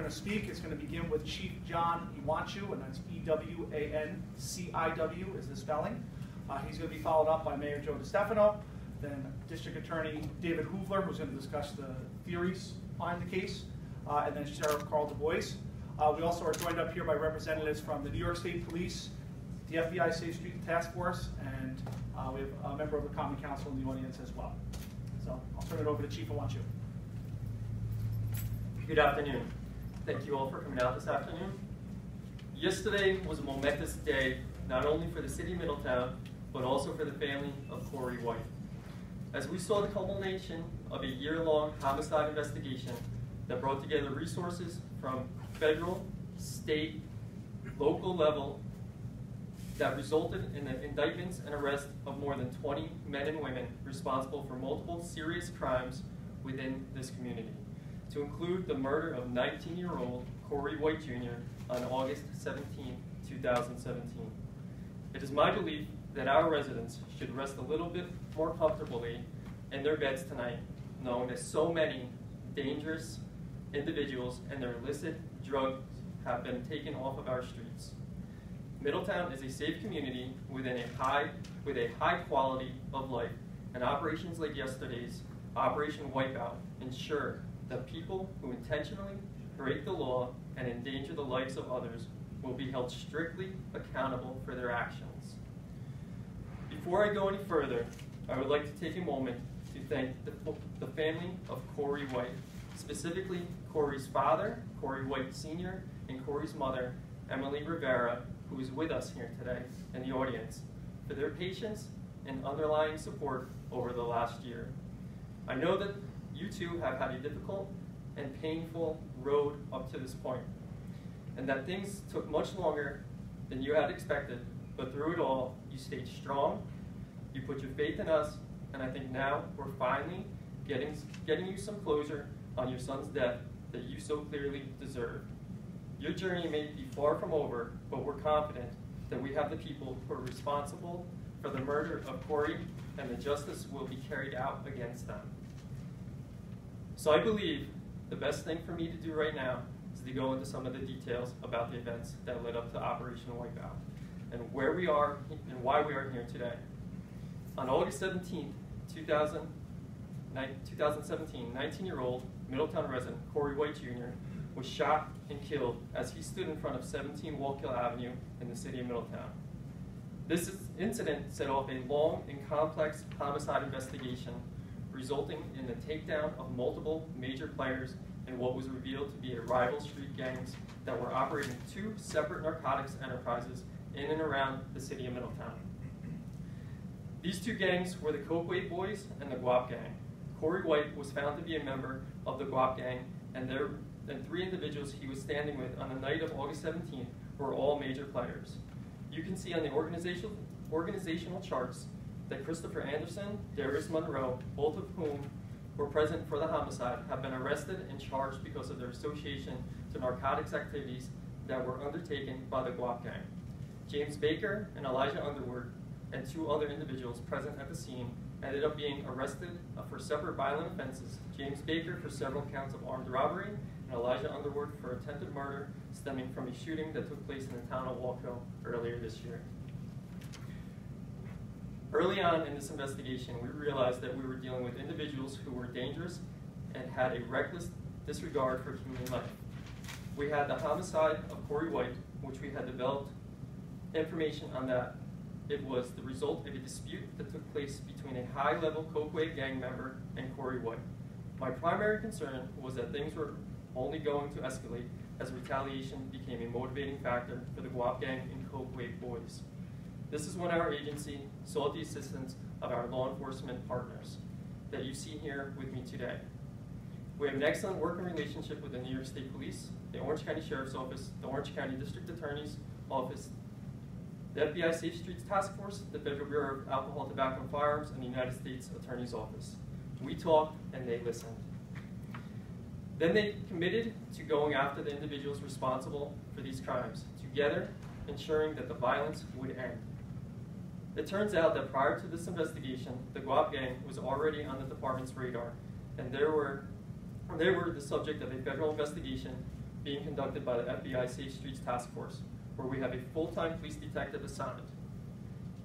going to speak. It's going to begin with Chief John Iwanciw, and that's E-W-A-N-C-I-W is the spelling. He's going to be followed up by Mayor Joe DiStefano, then District Attorney David Hoovler, who's going to discuss the theories behind the case, and then Sheriff Carl Du Bois. We also are joined up here by representatives from the New York State Police, the FBI Safe Street Task Force, and we have a member of the Common Council in the audience as well. So I'll turn it over to Chief Iwanciw. Good afternoon. Thank you all for coming out this afternoon. Yesterday was a momentous day, not only for the city of Middletown, but also for the family of Corey White. As we saw the culmination of a year-long homicide investigation that brought together resources from federal, state, local level that resulted in the indictments and arrest of more than 20 men and women responsible for multiple serious crimes within this community, to include the murder of 19-year-old Corey White Jr. on August 17, 2017. It is my belief that our residents should rest a little bit more comfortably in their beds tonight, knowing that so many dangerous individuals and their illicit drugs have been taken off of our streets. Middletown is a safe community with a high quality of life, and operations like yesterday's Operation Wipeout ensure that people who intentionally break the law and endanger the lives of others will be held strictly accountable for their actions. Before I go any further, I would like to take a moment to thank the family of Corey White, specifically Corey's father, Corey White Sr., and Corey's mother, Emily Rivera, who is with us here today in the audience, for their patience and underlying support over the last year. I know that you two have had a difficult and painful road up to this point, and that things took much longer than you had expected, but through it all, you stayed strong, you put your faith in us, and I think now we're finally getting you some closure on your son's death that you so clearly deserve. Your journey may be far from over, but we're confident that we have the people who are responsible for the murder of Corey, and the justice will be carried out against them. So I believe the best thing for me to do right now is to go into some of the details about the events that led up to Operation Wipeout, and where we are and why we are here today. On August 17, 2017, 19-year-old Middletown resident Corey White Jr. was shot and killed as he stood in front of 17 Wallkill Avenue in the city of Middletown. This incident set off a long and complex homicide investigation, resulting in the takedown of multiple major players in what was revealed to be a rival street gangs that were operating two separate narcotics enterprises in and around the city of Middletown. These two gangs were the Cokeway Boys and the Guap Gang. Corey White was found to be a member of the Guap Gang, and three individuals he was standing with on the night of August 17th were all major players. You can see on the organizational charts that Christopher Anderson, Darius Monroe, both of whom were present for the homicide, have been arrested and charged because of their association to narcotics activities that were undertaken by the Guap Gang. James Baker and Elijah Underwood and two other individuals present at the scene ended up being arrested for separate violent offenses. James Baker for several counts of armed robbery, and Elijah Underwood for attempted murder stemming from a shooting that took place in the town of Wallkill earlier this year. Early on in this investigation, we realized that we were dealing with individuals who were dangerous and had a reckless disregard for human life. We had the homicide of Corey White, which we had developed information on that. It was the result of a dispute that took place between a high-level Cokeway gang member and Corey White. My primary concern was that things were only going to escalate as retaliation became a motivating factor for the Guap Gang and Cokeway Boys. This is when our agency sought the assistance of our law enforcement partners that you see here with me today. We have an excellent working relationship with the New York State Police, the Orange County Sheriff's Office, the Orange County District Attorney's Office, the FBI Safe Streets Task Force, the Federal Bureau of Alcohol, Tobacco, and Firearms, and the United States Attorney's Office. We talked and they listened. Then they committed to going after the individuals responsible for these crimes, together ensuring that the violence would end. It turns out that prior to this investigation, the Guap Gang was already on the department's radar, and they were the subject of a federal investigation being conducted by the FBI Safe Streets Task Force, where we have a full-time police detective assigned.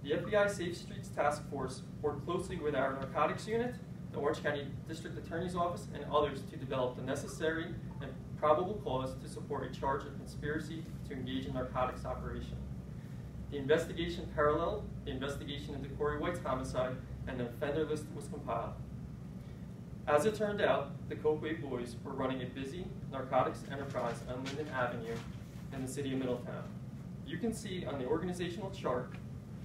The FBI Safe Streets Task Force worked closely with our narcotics unit, the Orange County District Attorney's Office, and others to develop the necessary and probable cause to support a charge of conspiracy to engage in narcotics operation. The investigation paralleled the investigation into Corey White's homicide, and an offender list was compiled. As it turned out, the Copeway boys were running a busy narcotics enterprise on Linden Avenue in the city of Middletown. You can see on the organizational chart,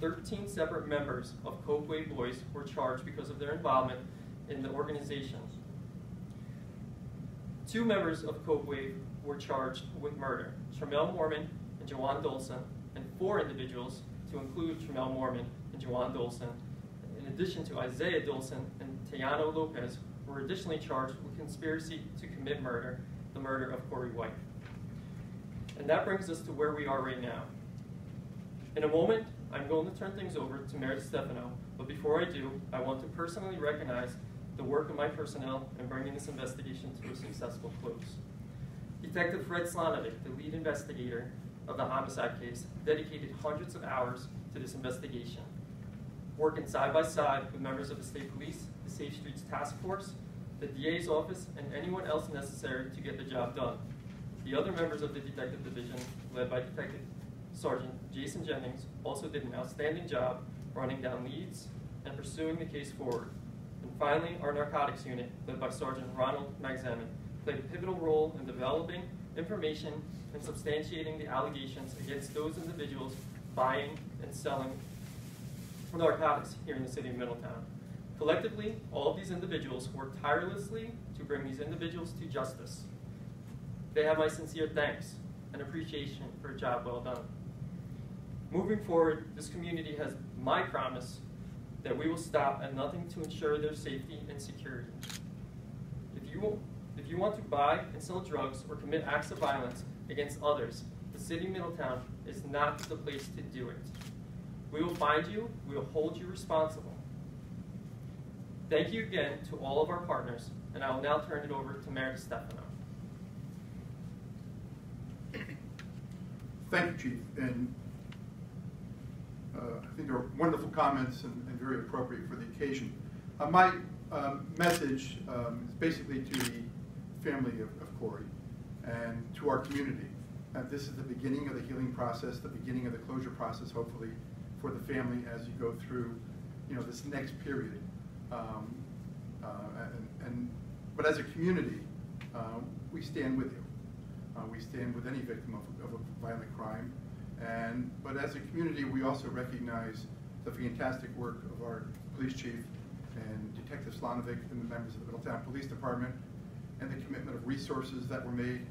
13 separate members of Copeway boys were charged because of their involvement in the organization. 2 members of Copeway were charged with murder, Tramel Mormon and Jawan Dolson, and 4 individuals, to include Tramel Mormon and Jawan Dolson, in addition to Isaiah Dolson and Tayano Lopez, were additionally charged with conspiracy to commit murder, the murder of Corey White. And that brings us to where we are right now. In a moment, I'm going to turn things over to Mayor DeStefano, but before I do, I want to personally recognize the work of my personnel in bringing this investigation to a successful close. Detective Fred Slanovic, the lead investigator of the homicide case, dedicated hundreds of hours to this investigation, working side by side with members of the state police, the Safe Streets Task Force, the DA's office, and anyone else necessary to get the job done. The other members of the detective division, led by Detective Sergeant Jason Jennings, also did an outstanding job running down leads and pursuing the case forward. And finally, our narcotics unit, led by Sergeant Ronald Magzamin, played a pivotal role in developing information and substantiating the allegations against those individuals buying and selling narcotics here in the city of Middletown. Collectively, all of these individuals worked tirelessly to bring these individuals to justice. They have my sincere thanks and appreciation for a job well done. Moving forward, this community has my promise that we will stop at nothing to ensure their safety and security. If you want to buy and sell drugs or commit acts of violence against others, the city of Middletown is not the place to do it. We will find you, we will hold you responsible. Thank you again to all of our partners, and I will now turn it over to Mayor DeStefano. Thank you, Chief. And I think they were wonderful comments and very appropriate for the occasion. My message is basically to the family of Corey and to our community. This is the beginning of the healing process, the beginning of the closure process, hopefully, for the family as you go through, this next period. But as a community, we stand with you. We stand with any victim of a violent crime. But as a community, we also recognize the fantastic work of our police chief and Detective Slanovic and the members of the Middletown Police Department, and the commitment of resources that were made,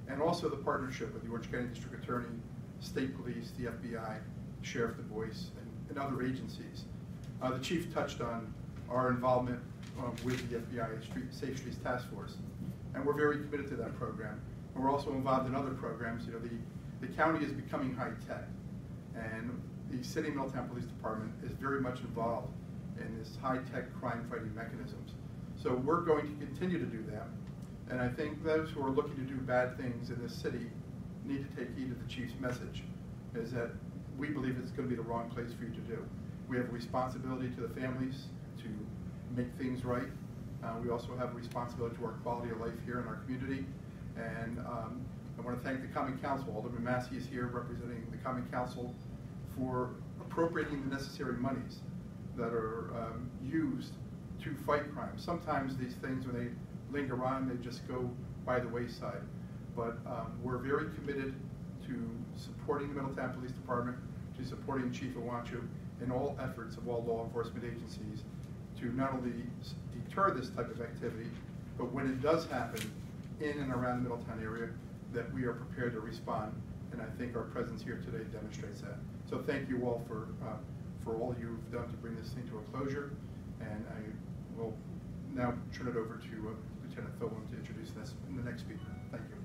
and also the partnership with the Orange County District Attorney, State Police, the FBI, Sheriff Du Bois, and other agencies. The chief touched on our involvement with the FBI Safe Streets Task Force, and we're very committed to that program. And we're also involved in other programs. The county is becoming high tech, and the City of Middletown Police Department is very much involved in this high tech crime fighting mechanisms. So we're going to continue to do that. And I think those who are looking to do bad things in this city need to take heed of the chief's message, is that we believe it's going to be the wrong place for you to do. We have a responsibility to the families to make things right. We also have a responsibility to our quality of life here in our community. And I want to thank the Common Council. Alderman Massey is here representing the Common Council for appropriating the necessary monies that are used to fight crime. Sometimes these things, when they linger on, they just go by the wayside. But we're very committed to supporting the Middletown Police Department, to supporting Chief Iwanchu in all efforts of all law enforcement agencies to not only deter this type of activity, but when it does happen in and around the Middletown area, that we are prepared to respond. And I think our presence here today demonstrates that. So thank you all for all you've done to bring this thing to a closure. And I will now turn it over to Lieutenant Thilman to introduce the next speaker. Thank you.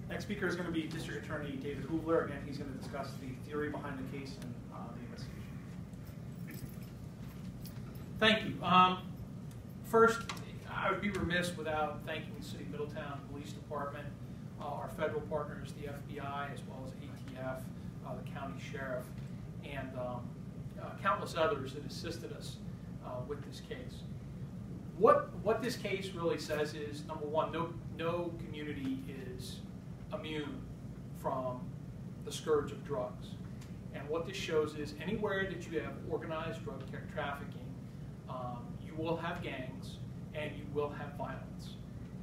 Next speaker is going to be District Attorney David Hoovler. Again, he's going to discuss the theory behind the case and the investigation. Thank you. First, I would be remiss without thanking the City of Middletown Police Department, our federal partners, the FBI, as well as ATF, the county sheriff, and countless others that assisted us with this case. What this case really says is, number one, no community is immune from the scourge of drugs. And what this shows is anywhere that you have organized drug trafficking, you will have gangs and you will have violence.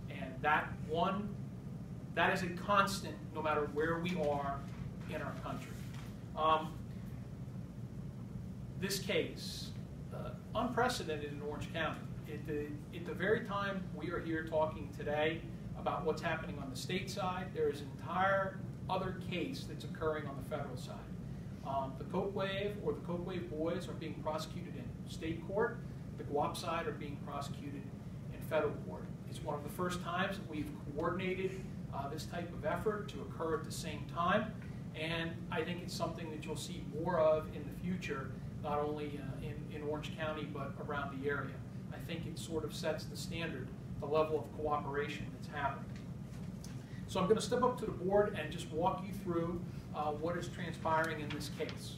And that is a constant no matter where we are in our country. This case, unprecedented in Orange County. At the very time we are here talking today about what's happening on the state side, there is an entire other case that's occurring on the federal side. The Coke Wave or the Coke Wave boys are being prosecuted in state court. The Guap side are being prosecuted in federal court. It's one of the first times that we've coordinated this type of effort to occur at the same time, and I think it's something that you'll see more of in the future, not only in Orange County but around the area. I think it sort of sets the standard, the level of cooperation that's happening. So I'm going to step up to the board and just walk you through what is transpiring in this case.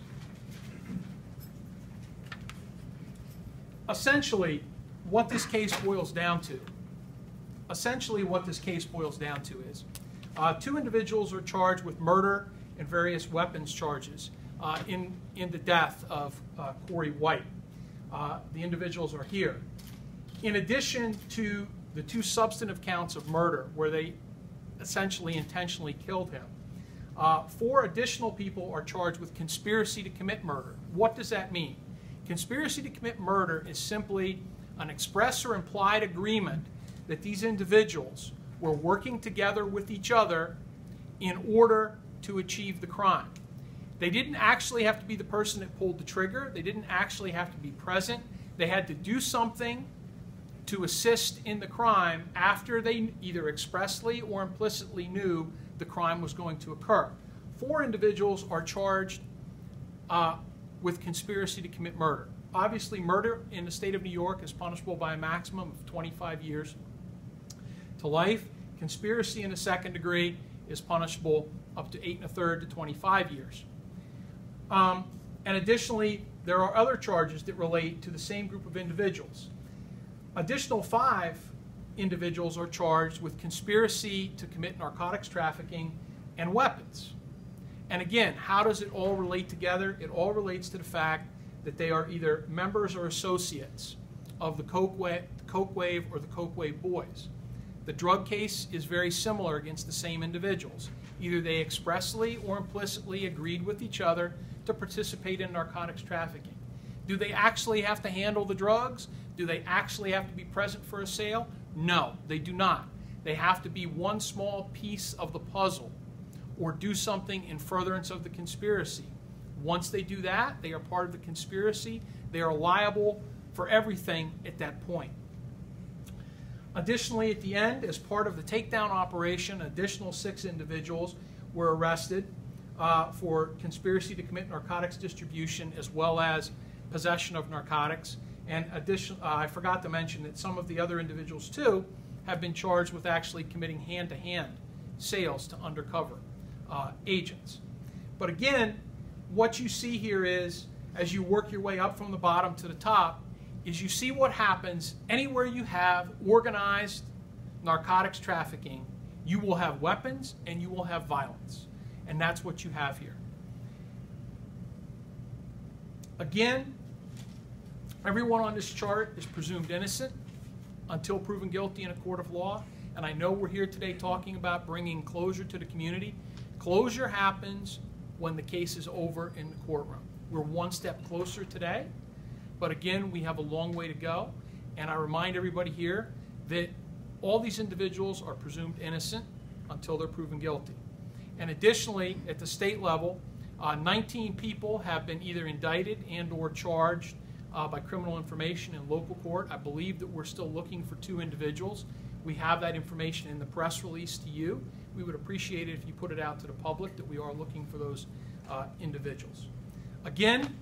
Essentially, what this case boils down to is two individuals are charged with murder and various weapons charges in the death of Corey White. The individuals are here. In addition to the two substantive counts of murder, where they essentially intentionally killed him, 4 additional people are charged with conspiracy to commit murder. What does that mean? Conspiracy to commit murder is simply an express or implied agreement that these individuals were working together with each other in order to achieve the crime. They didn't actually have to be the person that pulled the trigger. They didn't actually have to be present. They had to do something to assist in the crime after they either expressly or implicitly knew the crime was going to occur. 4 individuals are charged with conspiracy to commit murder. Obviously, murder in the state of New York is punishable by a maximum of 25 years to life. Conspiracy in the second degree is punishable up to 8 1/3 to 25 years. And additionally, there are other charges that relate to the same group of individuals. Additional 5 individuals are charged with conspiracy to commit narcotics trafficking and weapons. And again, how does it all relate together? It all relates to the fact that they are either members or associates of the Coke Wave or the Coke Wave boys. The drug case is very similar against the same individuals. Either they expressly or implicitly agreed with each other to participate in narcotics trafficking. Do they actually have to handle the drugs? Do they actually have to be present for a sale? No, they do not. They have to be one small piece of the puzzle or do something in furtherance of the conspiracy. Once they do that, they are part of the conspiracy. They are liable for everything at that point. Additionally, at the end, as part of the takedown operation, additional 6 individuals were arrested for conspiracy to commit narcotics distribution as well as possession of narcotics. And I forgot to mention that some of the other individuals, too, have been charged with actually committing hand-to-hand sales to undercover agents. But again, what you see here is, as you work your way up from the bottom to the top, is you see what happens anywhere you have organized narcotics trafficking. You will have weapons and you will have violence. And that's what you have here. Again, everyone on this chart is presumed innocent until proven guilty in a court of law. And I know we're here today talking about bringing closure to the community. Closure happens when the case is over in the courtroom. We're one step closer today, but again, we have a long way to go. And I remind everybody here that all these individuals are presumed innocent until they're proven guilty. And additionally, at the state level, 19 people have been either indicted and or charged by criminal information in local court. I believe that we're still looking for 2 individuals. We have that information in the press release to you. We would appreciate it if you put it out to the public that we are looking for those individuals. Again,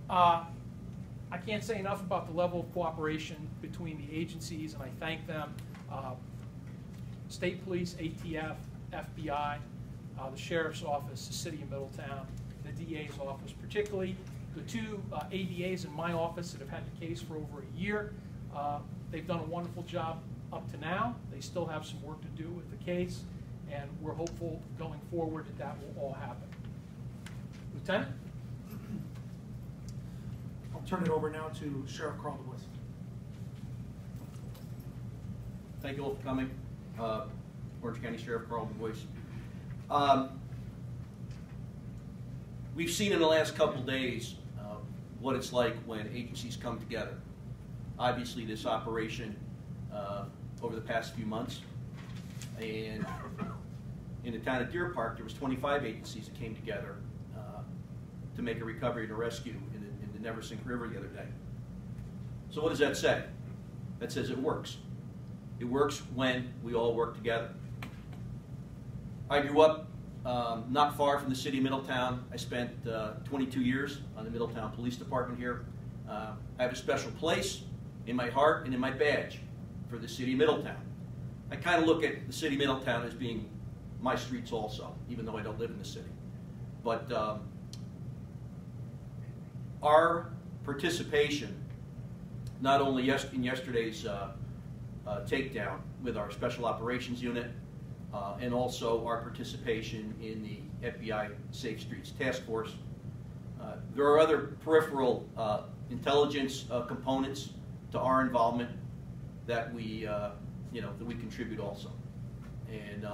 I I can't say enough about the level of cooperation between the agencies, and I thank them. State Police, ATF, FBI, the Sheriff's Office, the City of Middletown, the DA's office, particularly the two ADAs in my office that have had the case for over a year. They've done a wonderful job up to now. They still have some work to do with the case, and we're hopeful going forward that that will all happen. Lieutenant? I'll turn it over now to Sheriff Carl DuBois. Thank you all for coming. Orange County Sheriff Carl DuBois. We've seen in the last couple days what it's like when agencies come together. Obviously, this operation over the past few months, and in the town of Deer Park, there was 25 agencies that came together to make a recovery and a rescue in the Neversink River the other day. So what does that say? That says it works. It works when we all work together. I grew up not far from the city of Middletown. I spent 22 years on the Middletown Police Department here. I have a special place in my heart and in my badge for the city of Middletown. I kind of look at the city of Middletown as being my streets also, even though I don't live in the city. But our participation, not only in yesterday's takedown with our Special Operations Unit, and also our participation in the FBI Safe Streets Task Force. There are other peripheral intelligence components to our involvement that we, that we contribute also. And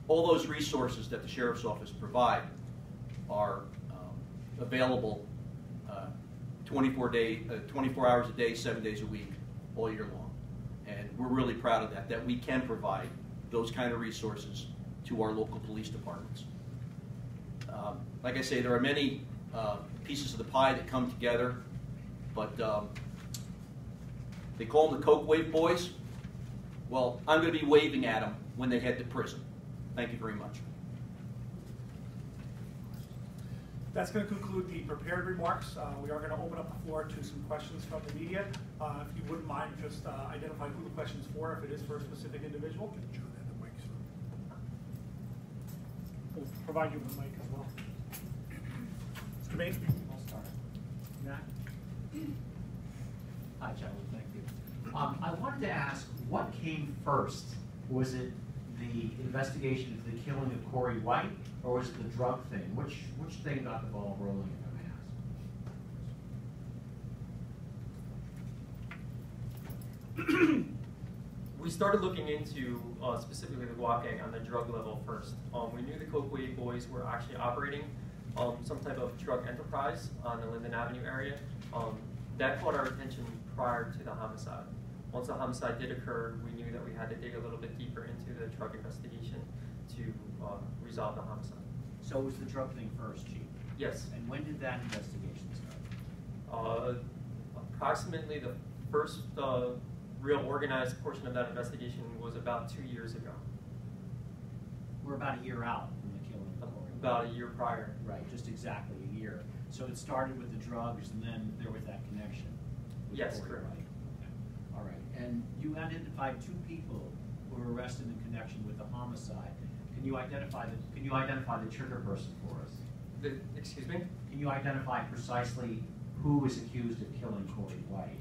all those resources that the Sheriff's Office provide are available 24 hours a day, 7 days a week, all year long. And we're really proud of that we can provide those kind of resources to our local police departments. Like I say, there are many pieces of the pie that come together, but they call them the Coke Wave Boys. Well, I'm going to be waving at them when they head to prison. Thank you very much. That's going to conclude the prepared remarks. We are going to open up the floor to some questions from the media. If you wouldn't mind, just identify who the question is for, if it is for a specific individual. We'll provide you with a mic as well. Mr. Bain? I'll start. Matt? Hi, gentlemen. Thank you. I wanted to ask, what came first? Was it the investigation into the killing of Corey White, or was it the drug thing? Which thing got the ball rolling, if I may ask? We started looking into specifically the Guac gang on the drug level first. We knew the Coke Wave Boys were actually operating some type of drug enterprise on the Linden Avenue area. That caught our attention prior to the homicide. Once the homicide did occur, we knew that we had to dig a little bit deeper into the drug investigation to resolve the homicide. So it was the drug thing first, Chief? Yes. And when did that investigation start? Approximately the first real organized portion of that investigation was about 2 years ago. We're about a year out from the killing of Corey. About a year prior. Right, just exactly a year. So it started with the drugs, and then there was that connection. With Yes, Corey correct. White. Okay. All right, and you identified 2 people who were arrested in connection with the homicide. Can you identify the trigger person for us? Excuse me? Can you identify precisely who is accused of killing Corey White?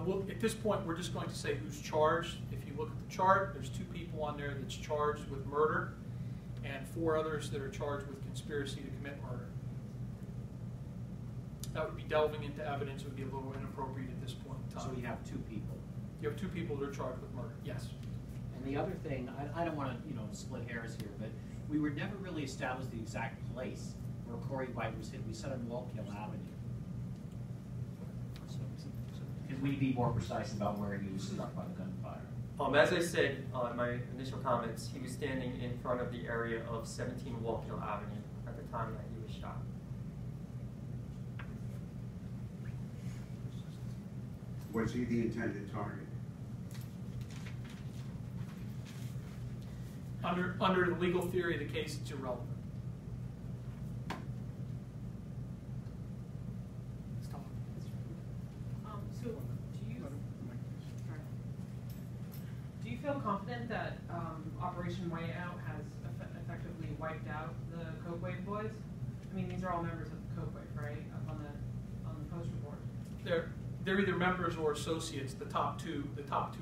Well, at this point, we're just going to say who's charged. If you look at the chart, there's 2 people on there that's charged with murder, and 4 others that are charged with conspiracy to commit murder. That would be delving into evidence. It would be a little inappropriate at this point in time. So you have 2 people. You have 2 people that are charged with murder, yes. And the other thing, I don't want to, split hairs here, but we were never really established the exact place where Corey White was hit. We said on Wallkill Avenue. Can we be more precise about where he was struck by the gunfire? As I said in my initial comments, he was standing in front of the area of 17 Wallkill Avenue at the time that he was shot. Was he the intended target? Under the legal theory of the case, it's irrelevant. you feel confident that Operation Whiteout has effectively wiped out the Coke Wave boys? I mean, these are all members of Coke Wave, right? Up on the poster board. They're either members or associates. The top two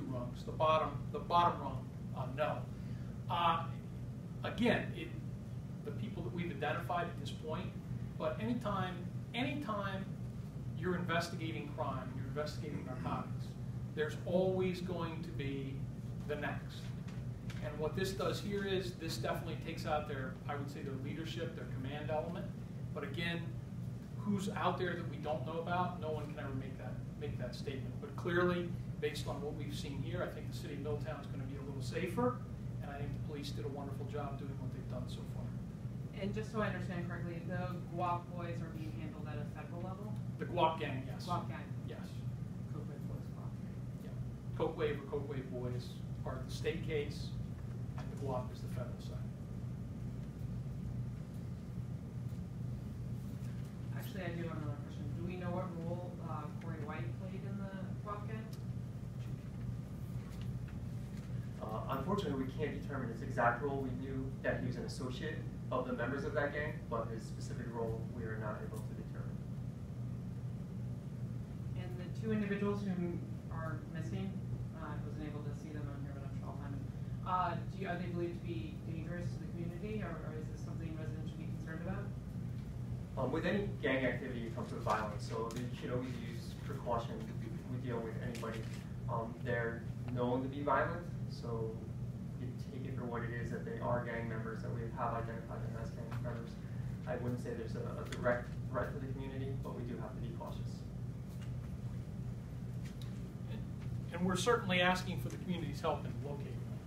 rungs. The bottom rung, no. Again, the people that we've identified at this point. But anytime you're investigating crime, you're investigating narcotics, there's always going to be the next. And what this does here is this definitely takes out their, I would say, their leadership, their command element. But again, who's out there that we don't know about? No one can ever make that statement. But clearly, based on what we've seen here, I think the city of Middletown is going to be a little safer, and I think the police did a wonderful job doing what they've done so far. And just so I understand correctly, the guap boys are being handled at a federal level? The guap gang, yes. Guap gang. Yes. Coke Wave boys, guap gang. Yeah. Coke Wave or Coke Wave boys are the state case, and the guap is the federal side. Actually, I do have another question. Do we know what role Corey White played in the guap gang? Unfortunately, we can't determine his exact role. We knew that he was an associate of the members of that gang, but his specific role we are not able to determine. And the two individuals who are missing, I wasn't able to see them on here, but I'm sure I'll find them. Are they believed to be dangerous to the community, or is this something residents should be concerned about? With any gang activity, it comes with violence, so you should always use precaution when we deal with anybody. They're known to be violent, so you take it for what it is, that they are gang members, that we have identified them as gang members. I wouldn't say there's a direct threat to the community, but we do have to be cautious. And we're certainly asking for the community's help in locating them.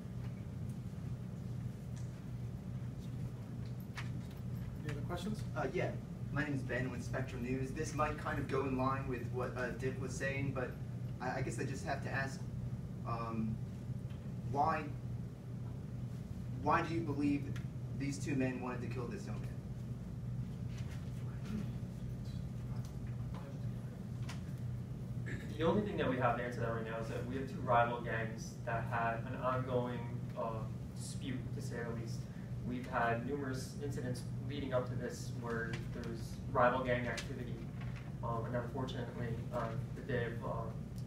Any other questions? Yeah, my name is Ben with Spectrum News. This might kind of go in line with what Dick was saying, but I guess I just have to ask, why do you believe these two men wanted to kill this young man? The only thing that we have to answer that right now is that we have two rival gangs that had an ongoing dispute, to say the least. We've had numerous incidents leading up to this where there's rival gang activity, and unfortunately, on the day of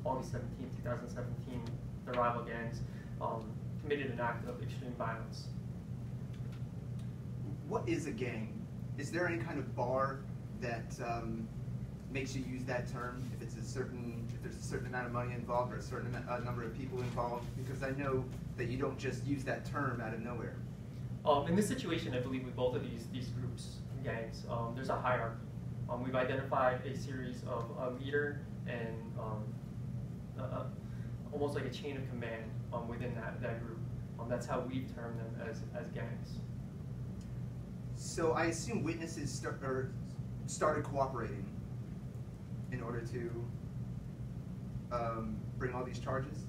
August 17, 2017, the rival gangs committed an act of extreme violence. What is a gang? Is there any kind of bar that makes you use that term if there's a certain amount of money involved or a certain number of people involved? Because I know that you don't just use that term out of nowhere. In this situation, I believe with both of these groups, gangs, there's a hierarchy. We've identified a series of a leader and almost like a chain of command within that group. That's how we've termed them as gangs. So I assume witnesses started cooperating in order to bring all these charges?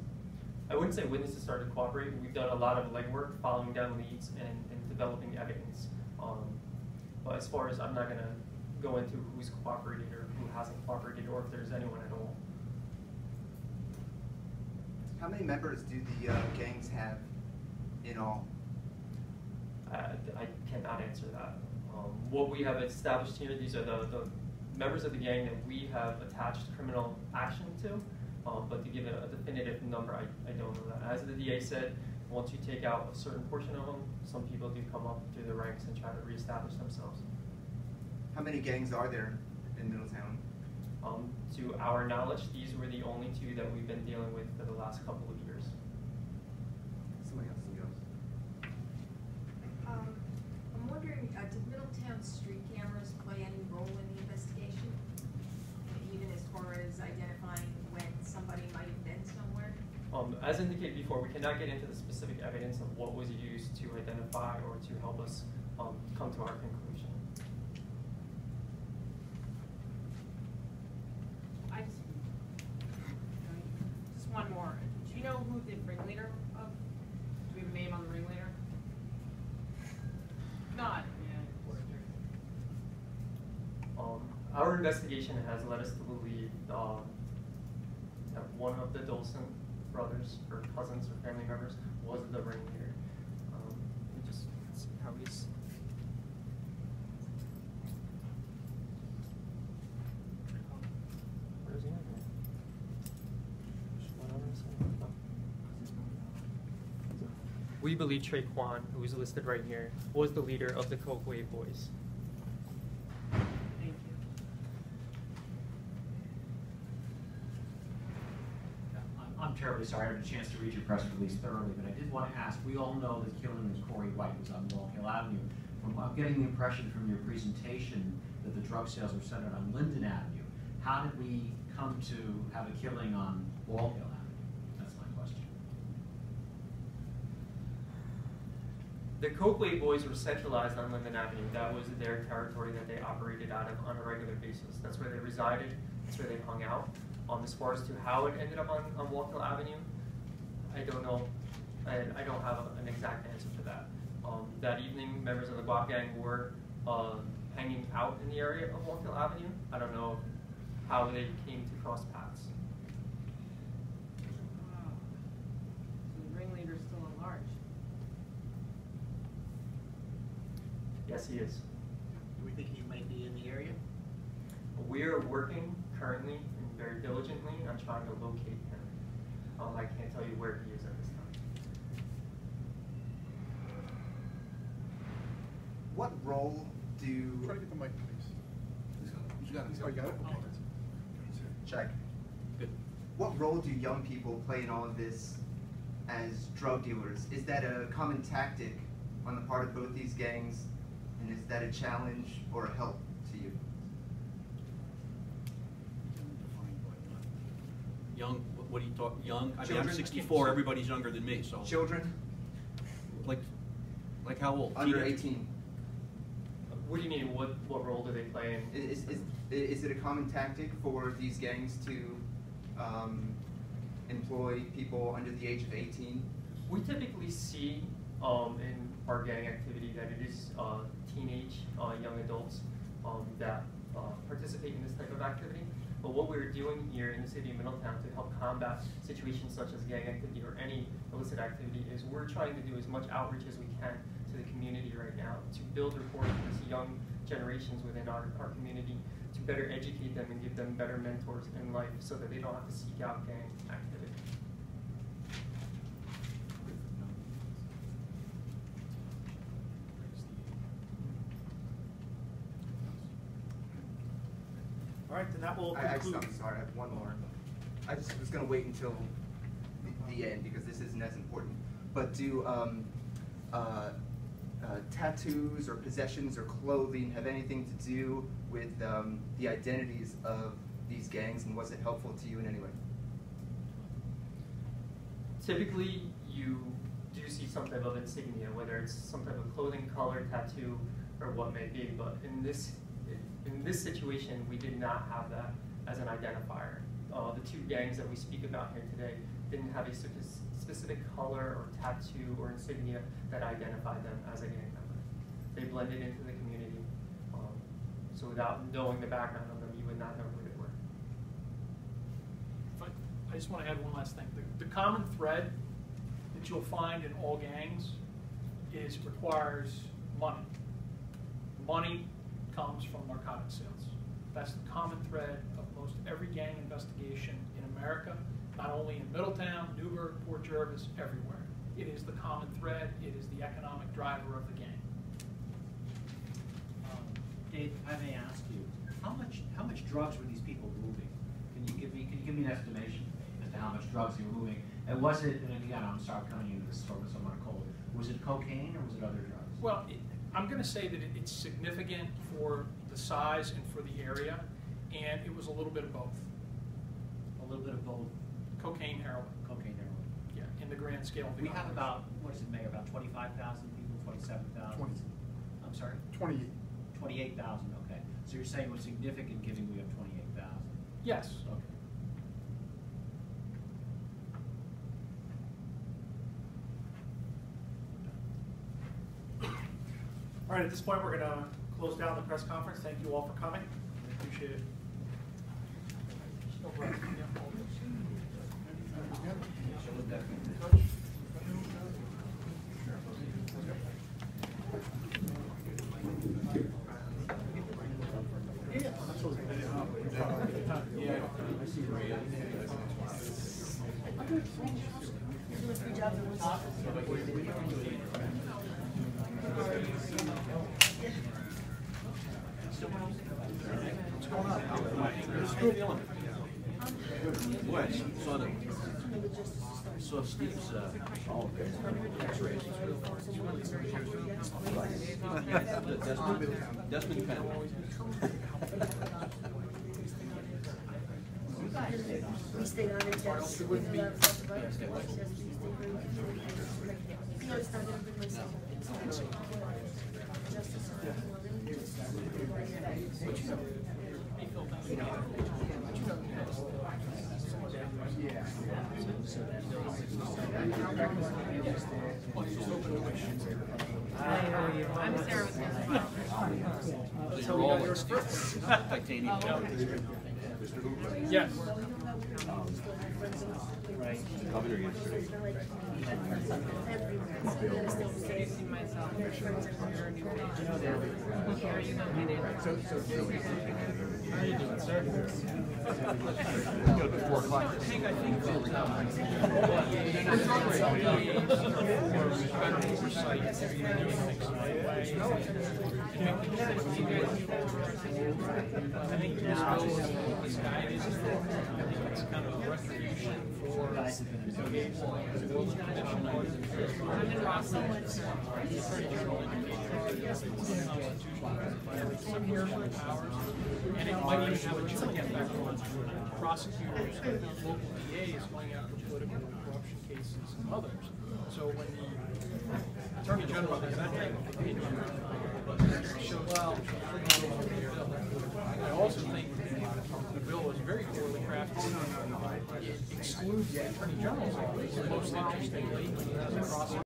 I wouldn't say witnesses started cooperating. We've done a lot of legwork, following down leads and developing evidence. But as far as, I'm not going to go into who's cooperated or who hasn't cooperated, or if there's anyone at all. How many members do the gangs have in all? I cannot answer that. What we have established here, these are the members of the gang that we have attached criminal action to, but to give a definitive number, I don't know that. As the DA said, once you take out a certain portion of them, some people do come up through the ranks and try to reestablish themselves. How many gangs are there in Middletown? To our knowledge, these were the only two that we've been dealing with for the last couple of years. Somebody else. I'm wondering, did Middletown street cameras play any role in the investigation? Even as far as identifying when somebody might have been somewhere? As indicated before, we cannot get into the specific evidence of what was used to identify or to help us come to our conclusion. Just one more. Do you know who the ringleader of? Do we have a name on the ringleader? Not. Our investigation has led us to believe that one of the Dolson brothers, or cousins or family members, was the ringleader. Just see how he's. Where is he in here? We believe Traquan, who is listed right here, was the leader of the Coakway Boys. Thank you. I'm terribly sorry I didn't have a chance to read your press release thoroughly, but I did want to ask, we all know that the killing of Corey White was on Walkill Avenue. I'm getting the impression from your presentation that the drug sales were centered on Linden Avenue. How did we come to have a killing on Walkill Avenue? That's my question. The Coakway Boys were centralized on Linden Avenue. That was their territory that they operated out of on a regular basis. That's where they resided. That's where they hung out. As far as to how it ended up on Walkill Avenue, I don't know. I don't have an exact answer to that. That evening, members of the Guap gang were hanging out in the area of Walkill Avenue. I don't know how they came to cross paths. Wow. So the ringleader's still at large. Yes, he is. Do we think he might be in the area? We're working currently and very diligently on trying to locate him. I can't tell you where he is at this time. What role do... Try to get the mic, please. He's got it. Oh, you got it? Okay. Check. Good. What role do young people play in all of this as drug dealers? Is that a common tactic on the part of both these gangs, and is that a challenge or a help to you? Young, what do you talk, young? I mean, I'm Children? 64, everybody's younger than me, so. Children Like how old? under Teenagers? 18. What do you mean? What role do they play in? Is it a common tactic for these gangs to employ people under the age of 18? We typically see in our gang activity that it is teenage young adults that participate in this type of activity. But what we're doing here in the city of Middletown to help combat situations such as gang activity or any illicit activity is we're trying to do as much outreach as we can to the community right now to build rapport with these young generations within our community, to better educate them and give them better mentors in life so that they don't have to seek out gang activity. All right, then that will I'm conclude. sorry, I have one more. I just was going to wait until the end because this isn't as important. But do tattoos or possessions or clothing have anything to do with the identities of these gangs, and was it helpful to you in any way? Typically, you do see some type of insignia, whether it's some type of clothing color, tattoo, or what may be. But in this situation, we did not have that as an identifier. The two gangs that we speak about here today didn't have a specific color or tattoo or insignia that identified them as a gang member. They blended into the community. So without knowing the background of them, you would not know who they were. I just want to add one last thing. The common thread that you'll find in all gangs is requires money. Money comes from narcotic sales. That's the common thread of most every gang investigation in America, not only in Middletown, Newburgh, Port Jervis, everywhere. It is the common thread. It is the economic driver of the gang. Dave, I may ask you, how much drugs were these people moving? Can you give me an estimation as to how much drugs they were moving? And was it, and again, I'm sorry coming into this sort of somewhat cold, was it cocaine or was it other drugs? Well, I'm going to say that it's significant for the size and for the area, and it was a little bit of both. A little bit of both. Cocaine, heroin. Cocaine, heroin. Yeah, in the grand scale of the We have operation. about, what is it, Mayor, about 25,000 people, 27,000? 20. I'm sorry? 28. 28,000, okay. So you're saying it was significant given we have 28,000? Yes. Okay. All right, at this point, we're going to close down the press conference. Thank you all for coming. I appreciate it. Yeah. What's going on? What's feeling? What? Saw Steve's, X-rays. Desmond Penn. We stayed on it, yes. We did a lot of stuff about it. Yes, we stayed very good. No, it's not gonna bring myself. Justice. I'm Sarah with Middletown. You're all titanium. Yes. Governor yesterday. Introducing myself. You're a new patient. How are you located? How are you doing, sir? Go to 4 o'clock. I think better oversight in doing things the right way. I think this bill is guided. I think it's kind of a retribution for the Building Commission. I'm in Roslyn. The Attorney General indicated it's unconstitutional, it violates some of the powers, and it might even have a chilling effect on prosecutors and local DAs going after political corruption cases and others. So when the Attorney General has that type of opinion, it shows well. I also think the bill is very poorly crafted. It excludes the Attorney General's office, most interestingly, as a prosecutor.